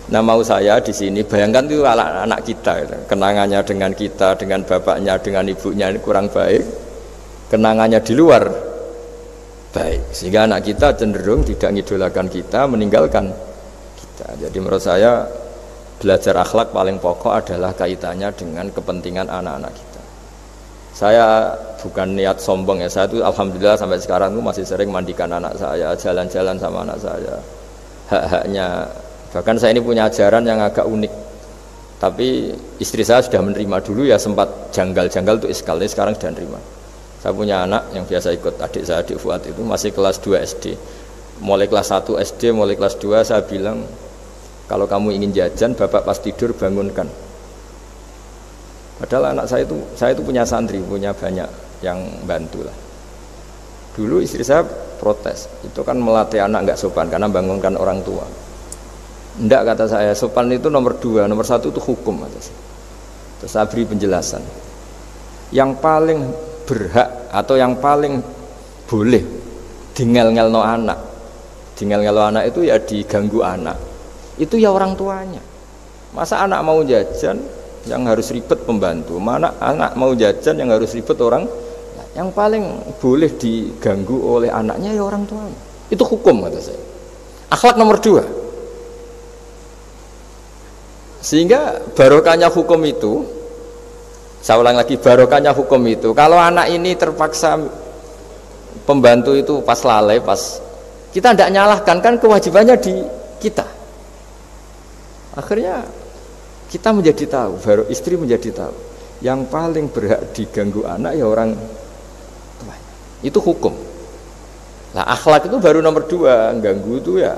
Nah mau saya di sini bayangkan itu anak kita, gitu. Kenangannya dengan kita, dengan bapaknya, dengan ibunya ini kurang baik, kenangannya di luar baik, sehingga anak kita cenderung tidak ngidolakan kita, meninggalkan kita. Jadi menurut saya belajar akhlak paling pokok adalah kaitannya dengan kepentingan anak-anak kita. Saya bukan niat sombong ya, saya itu alhamdulillah sampai sekarang itu masih sering mandikan anak saya, jalan-jalan sama anak saya, hak-haknya. Bahkan saya ini punya ajaran yang agak unik, tapi istri saya sudah menerima. Dulu ya sempat janggal-janggal itu iskal, ini sekarang sudah menerima. Saya punya anak yang biasa ikut adik saya, adik Fuad itu masih kelas 2 SD. Mulai kelas 1 SD, mulai kelas 2 saya bilang, kalau kamu ingin jajan, bapak pas tidur bangunkan. Padahal anak saya itu punya santri, punya banyak yang bantu lah. Dulu istri saya protes, itu kan melatih anak nggak sopan karena bangunkan orang tua. Enggak, kata saya, sopan itu nomor 2, nomor 1 itu hukum. Terus saya beri penjelasan. Yang paling berhak atau yang paling boleh dingel-ngelno anak, dingel-ngelno anak itu ya diganggu anak, itu ya orang tuanya. Masa anak mau jajan yang harus ribet pembantu, mana anak mau jajan yang harus ribet orang? Yang paling boleh diganggu oleh anaknya ya orang tuanya. Itu hukum, kata saya. Akhlak nomor 2. Sehingga barokahnya hukum itu, saya ulang lagi, barokahnya hukum itu, kalau anak ini terpaksa pembantu itu pas lalai, pas kita tidak nyalahkan, kan kewajibannya di kita. Akhirnya kita menjadi tahu, baru istri menjadi tahu, yang paling berhak diganggu anak ya orang tuanya. Itu hukum. Nah akhlak itu baru nomor 2, ganggu itu ya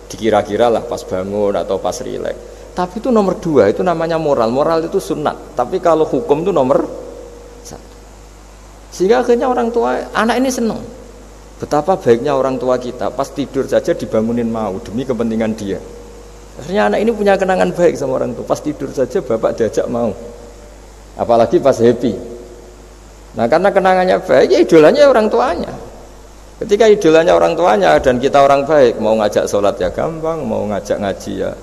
dikira-kira lah pas bangun atau pas rileks. Tapi itu nomor 2, itu namanya moral. Moral itu sunat. Tapi kalau hukum itu nomor 1. Sehingga akhirnya orang tua, anak ini senang. Betapa baiknya orang tua kita, pas tidur saja dibangunin mau demi kepentingan dia. Akhirnya anak ini punya kenangan baik sama orang tua. Pas tidur saja bapak diajak mau. Apalagi pas happy. Nah karena kenangannya baik, ya idolanya orang tuanya. Ketika idolanya orang tuanya dan kita orang baik, mau ngajak sholat ya gampang, mau ngajak ngaji ya.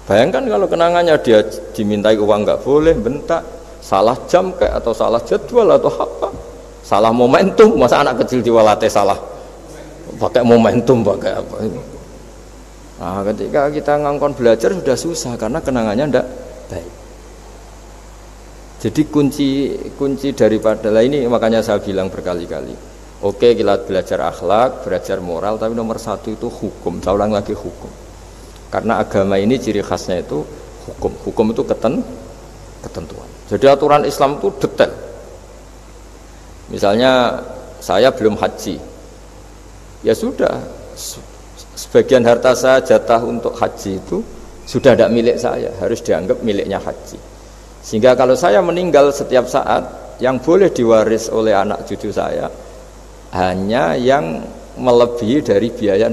Bayangkan kalau kenangannya dia dimintai uang nggak boleh, bentak, salah jam kayak atau salah jadwal atau apa, salah momentum, masa anak kecil diwalate salah pakai momentum pakai apa itu. Nah, ketika kita ngangkon belajar sudah susah karena kenangannya ndak baik. Jadi kunci daripada ini, makanya saya bilang berkali-kali, oke kita belajar akhlak, belajar moral, tapi nomor 1 itu hukum. Saya ulang lagi, hukum. Karena agama ini ciri khasnya itu hukum. Hukum itu ketentuan. Jadi aturan Islam itu detail. Misalnya saya belum haji, ya sudah, sebagian harta saya jatah untuk haji itu sudah tidak milik saya, harus dianggap miliknya haji. Sehingga kalau saya meninggal setiap saat, yang boleh diwaris oleh anak cucu saya hanya yang melebihi dari biaya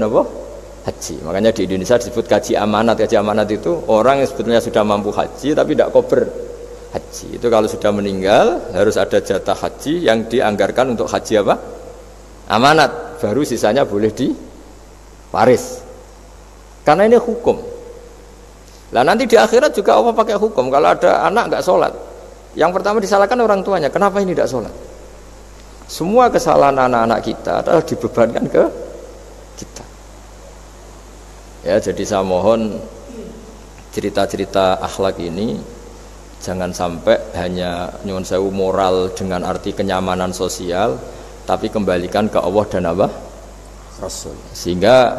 haji. Makanya di Indonesia disebut kaji amanat. Kaji amanat itu orang yang sebetulnya sudah mampu haji tapi tidak kober haji. Itu kalau sudah meninggal harus ada jatah haji yang dianggarkan untuk haji apa? Amanat. Baru sisanya boleh diwaris. Karena ini hukum. Lah nanti di akhirat juga Allah pakai hukum. Kalau ada anak nggak sholat, yang pertama disalahkan orang tuanya. Kenapa ini tidak sholat? Semua kesalahan anak-anak kita adalah dibebankan ke kita. Ya, jadi saya mohon cerita-cerita akhlak ini jangan sampai hanya nyuwun sewu moral dengan arti kenyamanan sosial, tapi kembalikan ke Allah dan apa? Rasul. Sehingga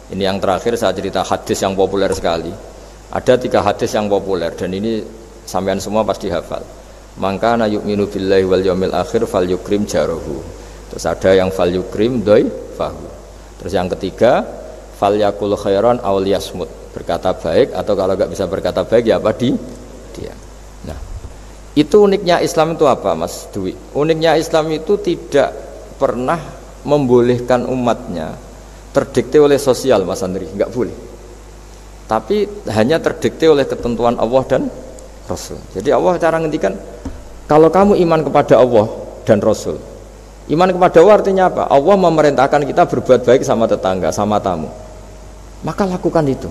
ini yang terakhir saya cerita hadis yang populer sekali. Ada 3 hadis yang populer dan ini sampean semua pasti hafal. Maka na yu'minu billahi wal yaumil akhir falyukrim jarahu. Terus ada yang falyukrim dhaifahu. Terus yang ketiga falyakul khairan aw liyasmut, berkata baik atau kalau enggak bisa berkata baik ya apa dia. Nah, itu uniknya Islam itu apa Mas Dwi? Uniknya Islam itu tidak pernah membolehkan umatnya terdikte oleh sosial, Mas Andri, enggak boleh. Tapi hanya terdikte oleh ketentuan Allah dan Rasul. Jadi Allah cara ngendikan, kalau kamu iman kepada Allah dan Rasul. Iman kepada Allah artinya apa? Allah memerintahkan kita berbuat baik sama tetangga, sama tamu. maka lakukan itu.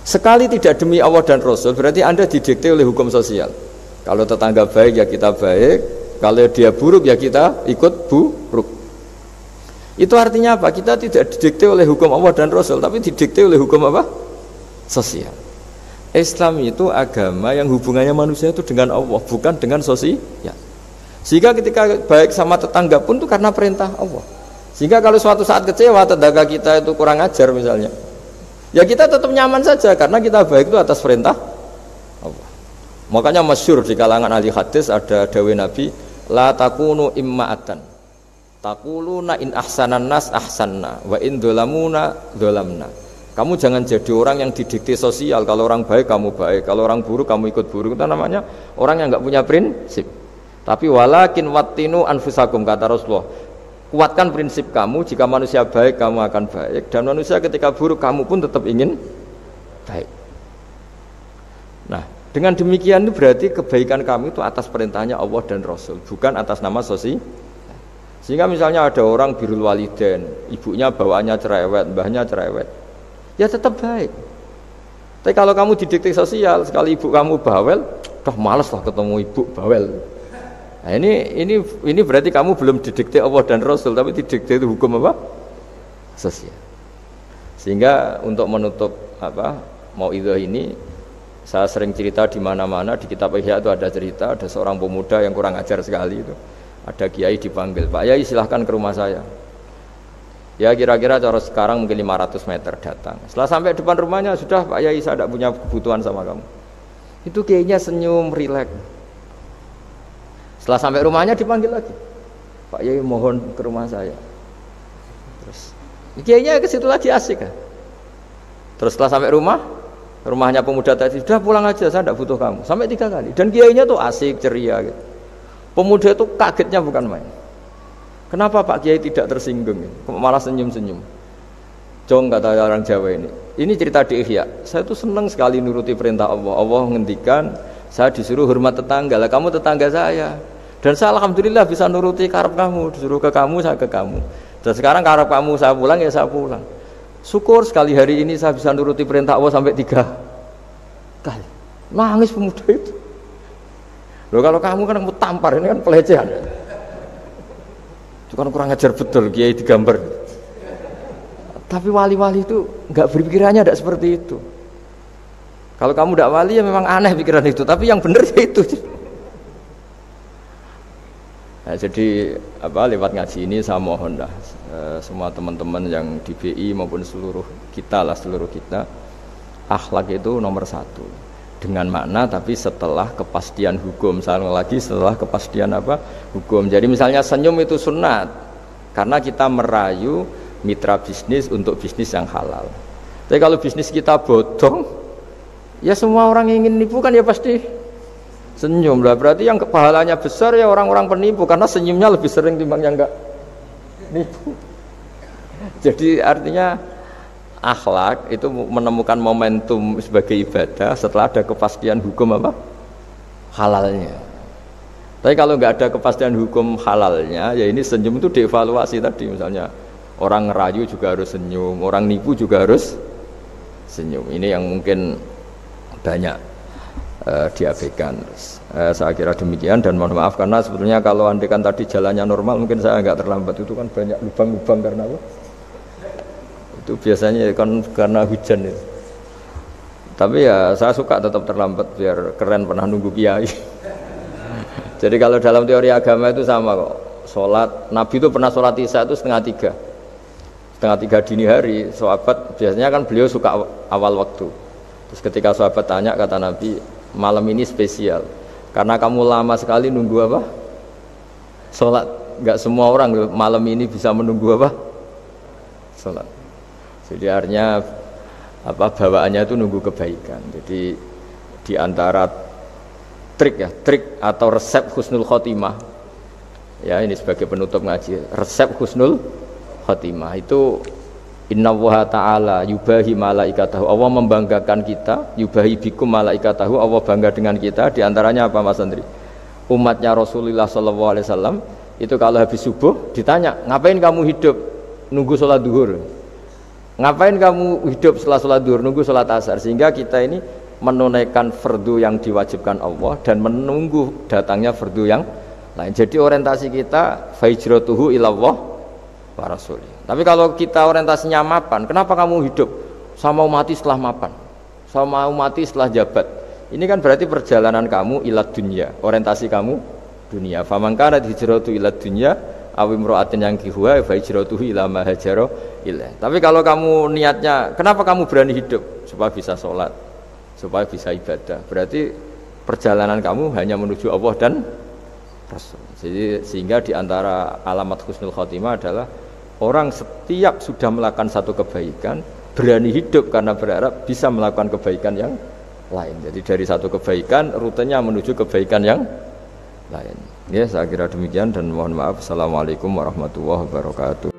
Sekali tidak demi Allah dan Rasul, berarti Anda didikte oleh hukum sosial. Kalau tetangga baik ya kita baik, kalau dia buruk ya kita ikut buruk. Itu artinya apa? Kita tidak didikte oleh hukum Allah dan Rasul, tapi didikte oleh hukum apa? Sosial. Islam itu agama yang hubungannya manusia itu dengan Allah, bukan dengan sosial. Sehingga ketika baik sama tetangga pun itu karena perintah Allah. Sehingga kalau suatu saat kecewa tetangga kita itu kurang ajar misalnya, ya kita tetap nyaman saja karena kita baik itu atas perintah Allah. Makanya masyhur di kalangan ahli hadis ada dawuh Nabi, la takunu imma'atan taquluna in ahsanan nas ahsanna wa in dzalamuna dzalamna. Kamu jangan jadi orang yang didikte sosial, kalau orang baik kamu baik, kalau orang buruk kamu ikut buruk. Itu namanya orang yang enggak punya prinsip. Tapi walakin wattinu anfusakum, kata Rasulullah, kuatkan prinsip kamu, jika manusia baik kamu akan baik, dan manusia ketika buruk kamu pun tetap ingin baik. Nah, dengan demikian itu berarti kebaikan kamu itu atas perintahnya Allah dan Rasul, bukan atas nama sosial. Sehingga misalnya ada orang birrul walidain, ibunya bawaannya cerewet, mbahnya cerewet, ya tetap baik. Tapi kalau kamu didikte sosial, sekali ibu kamu bawel, dah malas lah ketemu ibu bawel. Nah, ini berarti kamu belum didikte Allah dan Rasul, tapi didikte itu hukum apa? Sosial. Sehingga untuk menutup mauidhah ini, saya sering cerita di mana-mana, di kitab Ihya itu ada cerita, ada seorang pemuda yang kurang ajar sekali itu. Ada kiai dipanggil, Pak Yai silahkan ke rumah saya. Ya kira-kira cara sekarang mungkin 500 meter datang. Setelah sampai depan rumahnya, sudah Pak Yai saya tidak punya kebutuhan sama kamu. Itu kiainya senyum, rileks. Setelah sampai rumahnya dipanggil lagi, Pak Yai mohon ke rumah saya. Terus kiainya ke situ lagi asik kan. Terus setelah sampai rumahnya pemuda tadi, sudah pulang aja, saya tidak butuh kamu. Sampai 3 kali. Dan kiainya tuh asik, ceria gitu. Pemuda itu kagetnya bukan main. Kenapa Pak Kiai tidak tersinggung? Malah senyum-senyum. Jong, kata orang Jawa ini. Ini cerita di Ihya. Saya tuh senang sekali nuruti perintah Allah. Allah menghentikan, saya disuruh hormat tetangga. Lah kamu tetangga saya. Dan saya alhamdulillah bisa nuruti karep kamu. Disuruh ke kamu, saya ke kamu. Dan sekarang karep kamu saya pulang, ya saya pulang. Syukur sekali hari ini saya bisa nuruti perintah Allah sampai 3 kali. Nangis pemuda itu. Loh kalau kamu kan mau tampar, ini kan pelecehan. Itu kan kurang ajar betul, kiai digambar. Tapi wali-wali itu enggak berpikirannya tidak seperti itu. Kalau kamu tidak wali ya memang aneh pikiran itu, tapi yang benar ya itu. Nah, jadi lewat ngaji ini saya mohon dah semua teman-teman yang di BI maupun seluruh kita, akhlak itu nomor 1. Dengan makna tapi setelah kepastian hukum. Setelah kepastian hukum. Jadi misalnya senyum itu sunat karena kita merayu mitra bisnis untuk bisnis yang halal. Tapi kalau bisnis kita bodong, ya semua orang yang ingin nipu kan ya pasti senyum lah. Berarti yang pahalanya besar ya orang-orang penipu, karena senyumnya lebih sering timbang yang enggak nipu. Jadi artinya akhlak itu menemukan momentum sebagai ibadah setelah ada kepastian hukum halalnya. Tapi kalau nggak ada kepastian hukum halalnya, ya ini senyum itu dievaluasi tadi. Misalnya orang ngerayu juga harus senyum, orang nipu juga harus senyum. Ini yang mungkin banyak diabaikan. Saya kira demikian, dan mohon maaf karena sebetulnya kalau andaikan tadi jalannya normal mungkin saya nggak terlambat. Itu kan banyak lubang-lubang karena itu biasanya kan karena hujan itu. Tapi ya saya suka tetap terlambat biar keren, pernah nunggu kiai. Jadi kalau dalam teori agama itu sama kok. Sholat, Nabi itu pernah sholat isya itu setengah 3 dini hari. Sahabat biasanya kan beliau suka awal waktu. Terus ketika sahabat tanya, kata Nabi, malam ini spesial karena kamu lama sekali nunggu sholat. Nggak semua orang malam ini bisa menunggu sholat. Jadi artinya bawaannya itu nunggu kebaikan. Jadi di antara trik atau resep husnul khotimah, ya ini sebagai penutup ngaji, resep husnul khotimah itu innallaha ta'ala yubahi malaikatahu, Allah membanggakan kita, yubahi bikum malaikatahu, Allah bangga dengan kita. Di antaranya apa Mas Andri? Umatnya Rasulullah SAW itu kalau habis subuh ditanya, ngapain kamu hidup nunggu sholat duhur? Ngapain kamu hidup setelah sholat duhur nunggu sholat asar? Sehingga kita ini menunaikan fardu yang diwajibkan Allah dan menunggu datangnya fardu yang lain. Jadi orientasi kita fahijratuhu ilallah wa rasulih. Tapi kalau kita orientasinya mapan, kenapa kamu hidup? Saya mau mati setelah mapan, saya mau mati setelah jabat. Ini kan berarti perjalanan kamu ilad dunya, orientasi kamu dunia. Faman kana hijratu ilad dunya aw imra'atin yankihuha fa hijratuhu ila ma hajara ilaih. Tapi kalau kamu niatnya, kenapa kamu berani hidup? Supaya bisa sholat, supaya bisa ibadah. Berarti perjalanan kamu hanya menuju Allah dan Rasul. Jadi sehingga di antara alamat husnul khotimah adalah orang setiap sudah melakukan satu kebaikan berani hidup karena berharap bisa melakukan kebaikan yang lain. Jadi dari satu kebaikan rutenya menuju kebaikan yang lain. Ya, saya kira demikian dan mohon maaf. Assalamualaikum warahmatullahi wabarakatuh.